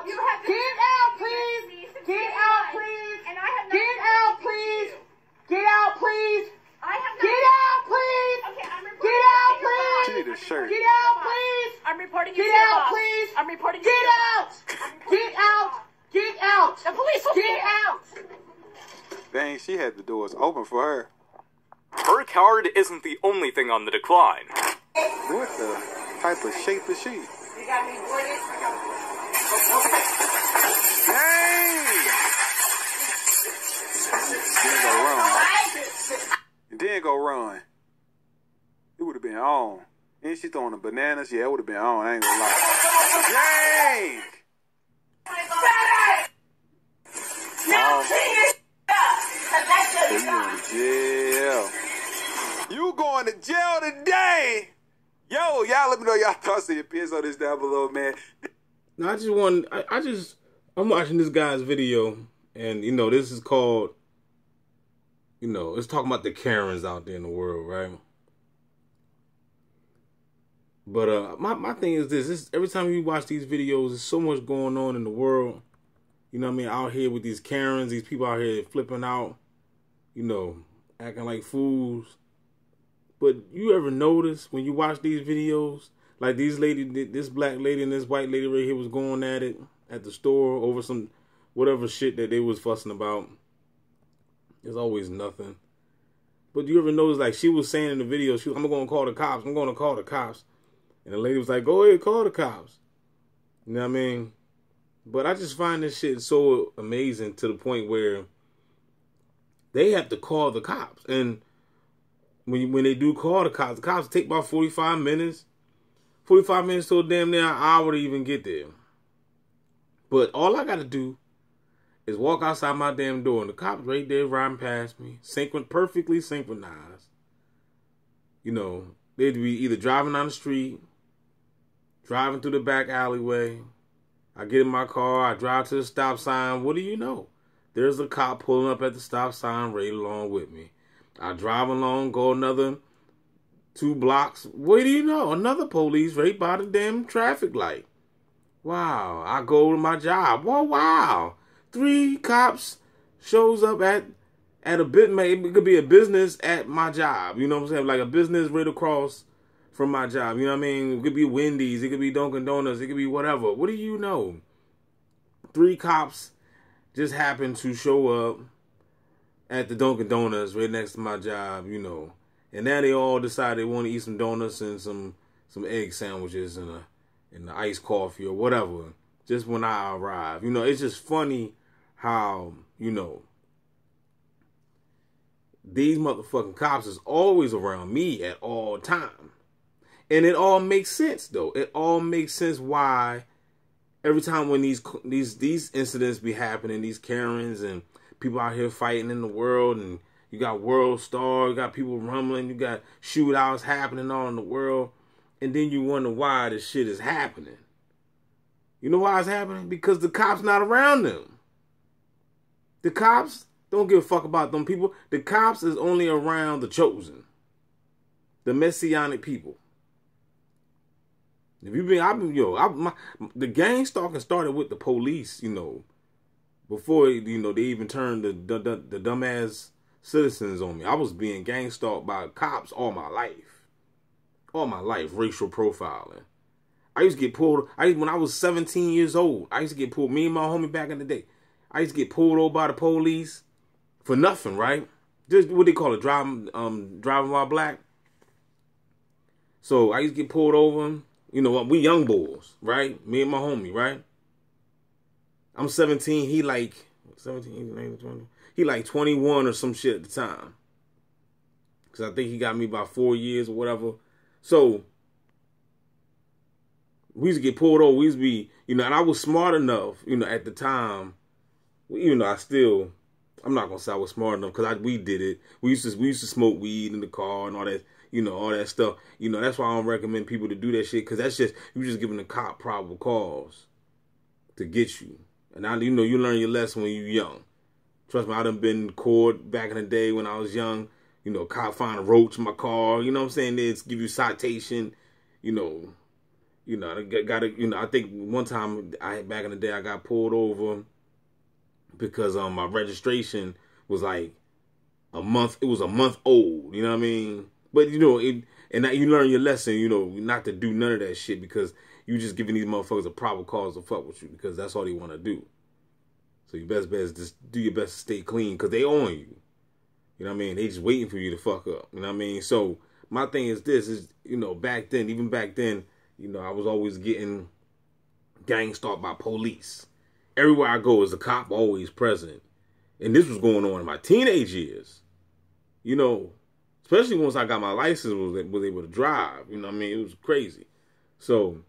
You have Get out, please. Get out, please. And I have Get out, please. Get out, please. I have Get out, please. Okay, I'm reporting. Get out, you to your boss. please. She need a shirt. Get out, please. I'm reporting you Get to your out, boss. please. I'm reporting you to Get your out. boss. Get out. Get out. The police will Get out. Dang, she had the doors open for her. Her card isn't the only thing on the decline. What the type of shape is she? You got me boarded? Dang! Didn't go wrong. It didn't go wrong. It would have been on. And she throwing the bananas. Yeah, it would have been on. I ain't gonna lie. Dang! You going to jail today? Yo, y'all let me know y'all thoughts and your opinions on this down below, man. Now, I'm watching this guy's video, and, you know, this is called, you know, it's talking about the Karens out there in the world, right? But my thing is this, every time you watch these videos, there's so much going on in the world, you know what I mean, out here with these Karens, these people out here flipping out, you know, acting like fools. But you ever notice when you watch these videos, like this black lady and this white lady right here was going at it at the store over some whatever shit that they was fussing about. There's always nothing. But you ever notice, like, she was saying in the video, I'm going to call the cops. I'm going to call the cops. And the lady was like, go ahead, call the cops. You know what I mean? But I just find this shit so amazing to the point where they have to call the cops. And when they do call the cops take about 45 minutes. 45 minutes to a damn near an hour to even get there. But all I got to do is walk outside my damn door, and the cops right there riding past me, perfectly synchronized. You know, they'd be either driving down the street, driving through the back alleyway. I get in my car, I drive to the stop sign. What do you know? There's a cop pulling up at the stop sign right along with me. I drive along, go another 2 blocks. What do you know? Another police right by the damn traffic light. Wow. I go to my job. Whoa, wow. 3 cops shows up at a bit. Maybe it could be a business at my job. You know what I'm saying? Like a business right across from my job. You know what I mean? It could be Wendy's. It could be Dunkin' Donuts. It could be whatever. What do you know? 3 cops just happened to show up at the Dunkin' Donuts right next to my job, you know. And now they all decide they want to eat some donuts and some egg sandwiches and the iced coffee or whatever. Just when I arrive. You know, it's just funny how, you know, these motherfucking cops is always around me at all time. And it all makes sense, though. It all makes sense why every time when these incidents be happening, these Karens and people out here fighting in the world, and you got World Star, you got people rumbling, you got shootouts happening all in the world, and then you wonder why this shit is happening. You know why it's happening? Because the cops not around them. The cops don't give a fuck about them people. The cops is only around the chosen, the messianic people. If you've been, the gang stalking started with the police, you know, before, you know, they even turned the dumbass citizens on me. I was being gang stalked by cops all my life. All my life, racial profiling. I used to get pulled, when I was 17 years old, I used to get pulled, me and my homie back in the day, I used to get pulled over by the police for nothing, right? Just what they call it, driving while black. So I used to get pulled over. You know what? We young boys, right? Me and my homie, right? I'm 17. He like 17, 19, 20. He like 21 or some shit at the time. Because I think he got me about 4 years or whatever. So we used to get pulled over. We used to be, you know, and I was smart enough, you know, at the time. You know, I'm not gonna say I was smart enough because we did it. We used to smoke weed in the car and all that. You know, all that stuff. You know, that's why I don't recommend people to do that shit, because that's just, you're just giving the cop probable cause to get you. And now, you know, you learn your lesson when you're young. Trust me, I done been in court back in the day when I was young. You know, cop find a roach in my car. You know what I'm saying? They give you citation. You know, You know, I think one time back in the day I got pulled over because my registration was like a month. It was a month old. You know what I mean? But you know, and you learn your lesson. You know, not to do none of that shit because you just giving these motherfuckers a proper cause to fuck with you because that's all they want to do. So your best bet is just do your best to stay clean because they on you. You know what I mean? They just waiting for you to fuck up. You know what I mean? So my thing is this is, you know, even back then, you know, I was always getting gang stalked by police. Everywhere I go is a cop always present. And this was going on in my teenage years. You know, especially once I got my license, was able to drive. You know what I mean? It was crazy. So,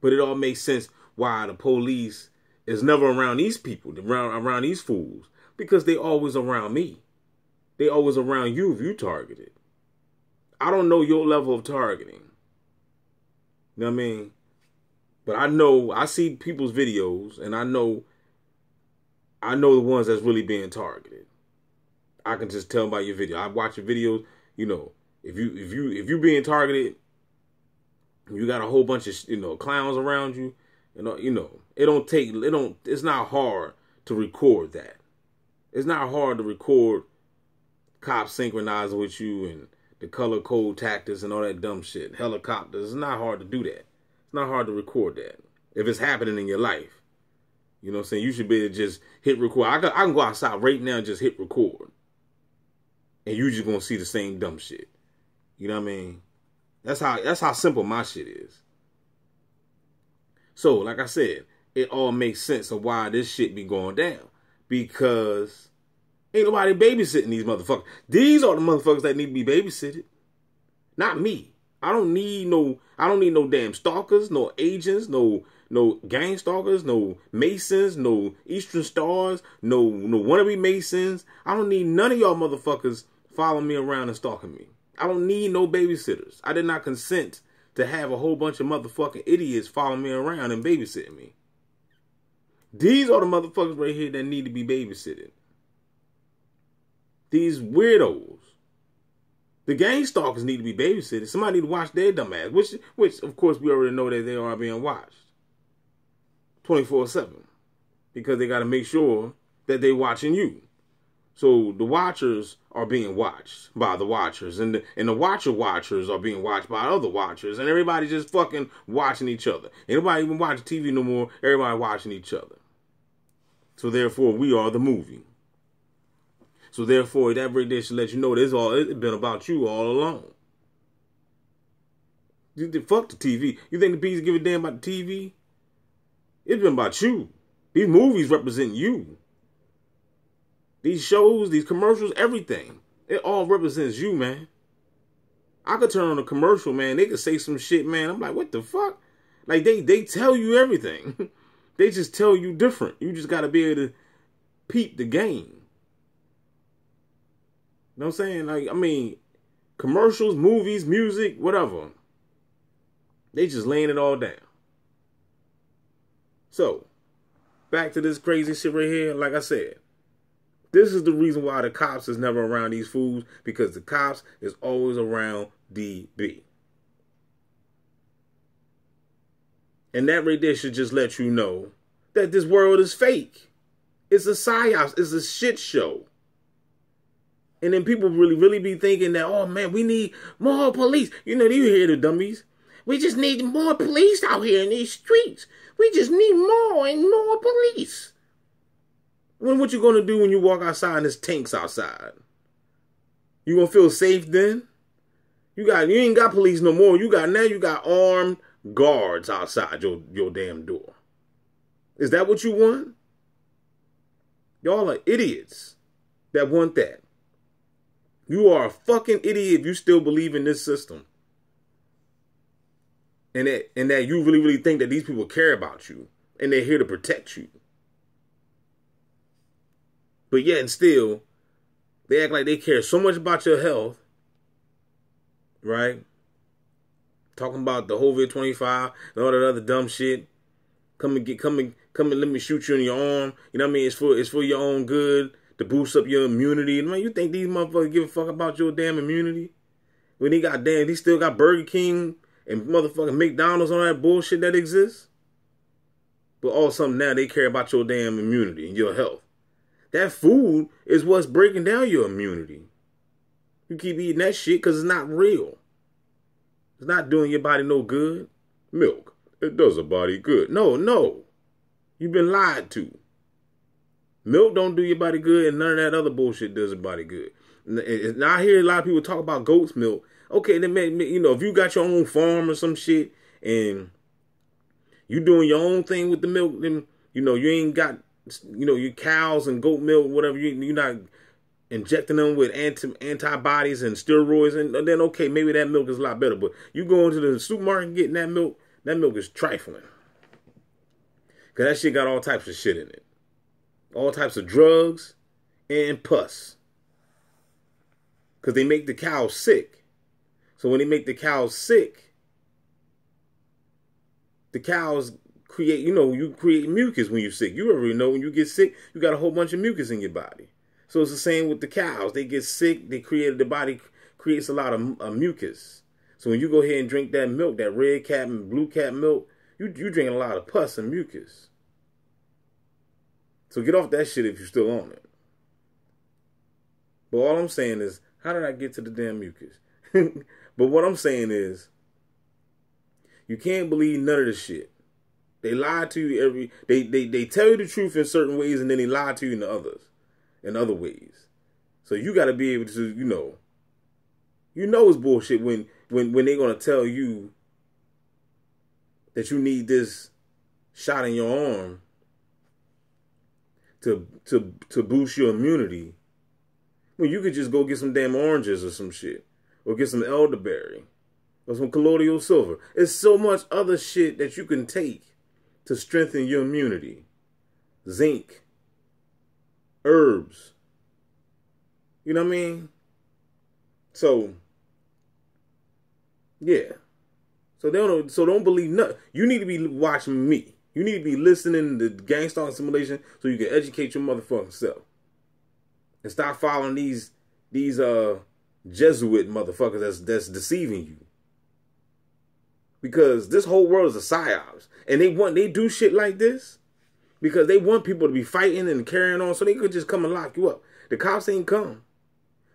but it all makes sense why the police is never around these people, around these fools. Because they always around me. They always around you if you targeted. I don't know your level of targeting. You know what I mean? But I see people's videos and I know the ones that's really being targeted. I can just tell by your video. I watch your videos, you know, if you being targeted, you got a whole bunch of, you know, clowns around you, it's not hard to record that. It's not hard to record cops synchronizing with you and the color code tactics and all that dumb shit. Helicopters. It's not hard to do that. It's not hard to record that. If it's happening in your life. You know what I'm saying? You should be able to just hit record. I can go outside right now and just hit record. And you just gonna see the same dumb shit. You know what I mean? That's how simple my shit is. So, like I said, it all makes sense of why this shit be going down. Because ain't nobody babysitting these motherfuckers. These are the motherfuckers that need to be babysitted. Not me. I don't need no damn stalkers, no agents, no gang stalkers, no Masons, no Eastern Stars, no wannabe Masons. I don't need none of y'all motherfuckers following me around and stalking me. I don't need no babysitters. I did not consent to have a whole bunch of motherfucking idiots following me around and babysitting me. These are the motherfuckers right here that need to be babysitted. These weirdos. The gang stalkers need to be babysitted. Somebody need to watch their dumb ass, which of course we already know that they are being watched 24/7 because they got to make sure that they watching you. So the watchers are being watched by the watchers, and the watchers are being watched by other watchers, and everybody just fucking watching each other. Ain't nobody even watching TV no more. Everybody watching each other. So therefore, we are the movie. So therefore, that right there should let you know it's been about you all along. Fuck the TV. You think the bees give a damn about the TV? It's been about you. These movies represent you. These shows, these commercials, everything. It all represents you, man. I could turn on a commercial, man. They could say some shit, man. I'm like, what the fuck? Like, they tell you everything. They just tell you different. You just got to be able to peep the game. You know what I'm saying? Like, I mean, commercials, movies, music, whatever. They just laying it all down. So, back to this crazy shit right here. Like I said, this is the reason why the cops is never around these fools, because the cops is always around DB. And that right there should just let you know that this world is fake. It's a psyops. It's a shit show. And then people really be thinking that, oh man, we need more police. You know, you hear the dummies. We just need more police out here in these streets. We just need more and more police. What you gonna do when you walk outside and there's tanks outside? You gonna feel safe then? You ain't got police no more. You got armed guards outside your damn door. Is that what you want? Y'all are idiots that want that. You are a fucking idiot if you still believe in this system. And that you really think that these people care about you and they're here to protect you. But yet and still, they act like they care so much about your health, right? Talking about the COVID-25 and all that other dumb shit. Come and let me shoot you in your arm. You know what I mean? It's for your own good, to boost up your immunity. Man, you think these motherfuckers give a fuck about your damn immunity? When they still got Burger King and motherfucking McDonald's and all that bullshit that exists. But all of a sudden now they care about your damn immunity and your health. That food is what's breaking down your immunity. You keep eating that shit because it's not real. It's not doing your body no good. Milk, it does a body good. No. You've been lied to. Milk don't do your body good, and none of that other bullshit does your body good. And I hear a lot of people talk about goat's milk. Okay, then if you got your own farm or some shit, and you doing your own thing with the milk, then you ain't got your cows and goat milk, whatever. You're not injecting them with antibodies and steroids, and then okay, maybe that milk is a lot better. But you go into the supermarket and getting that milk is trifling. Because that shit got all types of shit in it. All types of drugs and pus. Because they make the cows sick. So when they make the cows sick, the cows create, you create mucus when you're sick. You already know when you get sick, you got a whole bunch of mucus in your body. So it's the same with the cows. They get sick, the body creates a lot of mucus. So when you go ahead and drink that milk, that red cat and blue cat milk, you drinking a lot of pus and mucus. So get off that shit if you're still on it. But all I'm saying is, how did I get to the damn mucus? But what I'm saying is, you can't believe none of this shit. They lie to you they tell you the truth in certain ways, and then they lie to you in other ways. So you got to be able to, it's bullshit when they're gonna tell you that you need this shot in your arm to boost your immunity, when you could just go get some damn oranges or some shit, or get some elderberry, or some colloidal silver. It's so much other shit that you can take to strengthen your immunity. Zinc, herbs. You know what I mean? So, yeah. So don't believe nothing. You need to be watching me. You need to be listening to Gangstalker Simulation so you can educate your motherfucking self. And stop following these Jesuit motherfuckers that's deceiving you. Because this whole world is a psyops. And they do shit like this because they want people to be fighting and carrying on so they could just come and lock you up. The cops ain't come.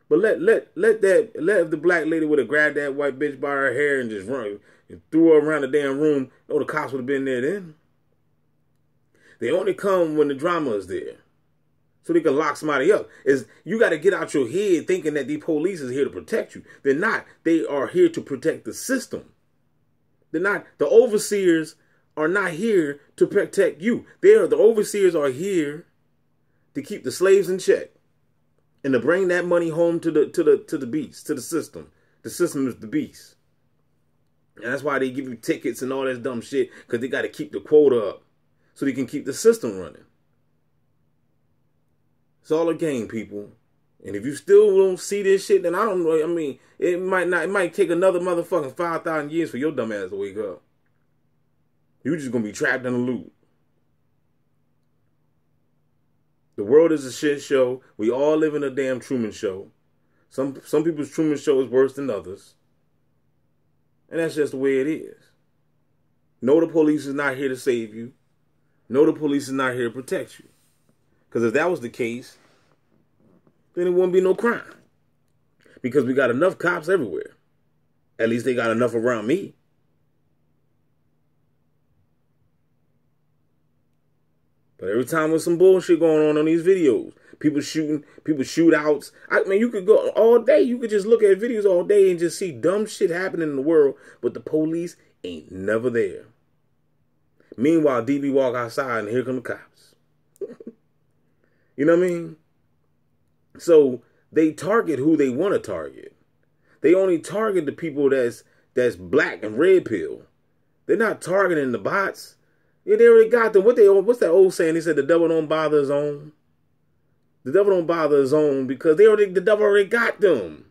But let the black lady would have grabbed that white bitch by her hair and just run and threw her around the damn room, the cops would have been there then. They only come when the drama is there. So they can lock somebody up. You got to get out your head thinking that the police is here to protect you. They're not. They are here to protect the system. They're not. The overseers are not here to protect you. The overseers are here to keep the slaves in check and to bring that money home to the beast, to the system. The system is the beast. And that's why they give you tickets and all that dumb shit, because they got to keep the quota up so they can keep the system running. It's all a game, people. And if you still don't see this shit, then I don't know. I mean, it might take another motherfucking 5,000 years for your dumb ass to wake up. You're just going to be trapped in a loop. The world is a shit show. We all live in a damn Truman Show. Some people's Truman Show is worse than others. And that's just the way it is. No, the police is not here to save you. No, the police is not here to protect you. Because if that was the case, then it wouldn't be no crime. Because we got enough cops everywhere. At least they got enough around me. But every time there's some bullshit going on these videos, people shootouts. I mean, you could go all day. You could just look at videos all day and just see dumb shit happening in the world, but the police ain't never there. Meanwhile, DB walk outside and here come the cops. You know what I mean? So they target who they want to target. They only target the people that's black and red pill. They're not targeting the bots. Yeah, they already got them. What's that old saying? They said the devil don't bother his own. The devil don't bother his own because the devil already got them.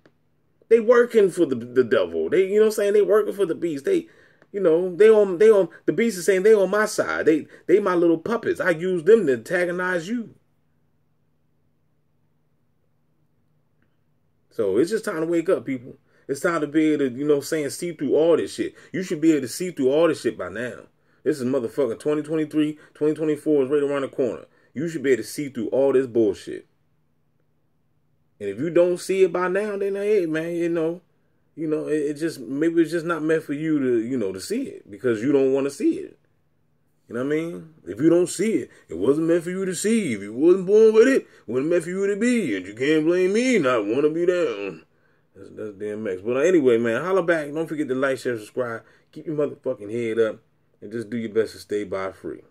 They working for the devil. They, you know what I'm saying? They working for the beast. They on the beast is saying they on my side. They my little puppets. I use them to antagonize you. So it's just time to wake up, people. It's time to be able to, you know, see through all this shit. You should be able to see through all this shit by now. This is motherfucking 2023, 2024 is right around the corner. You should be able to see through all this bullshit. And if you don't see it by now, then hey, man, it just, maybe it's just not meant for you to, you know, to see it because you don't want to see it. You know what I mean? If you don't see it, it wasn't meant for you to see. If you wasn't born with it, it wasn't meant for you to be. And you can't blame me not want to be down. That's DMX. But anyway, man, holla back. Don't forget to like, share, subscribe. Keep your motherfucking head up. And just do your best to stay by free.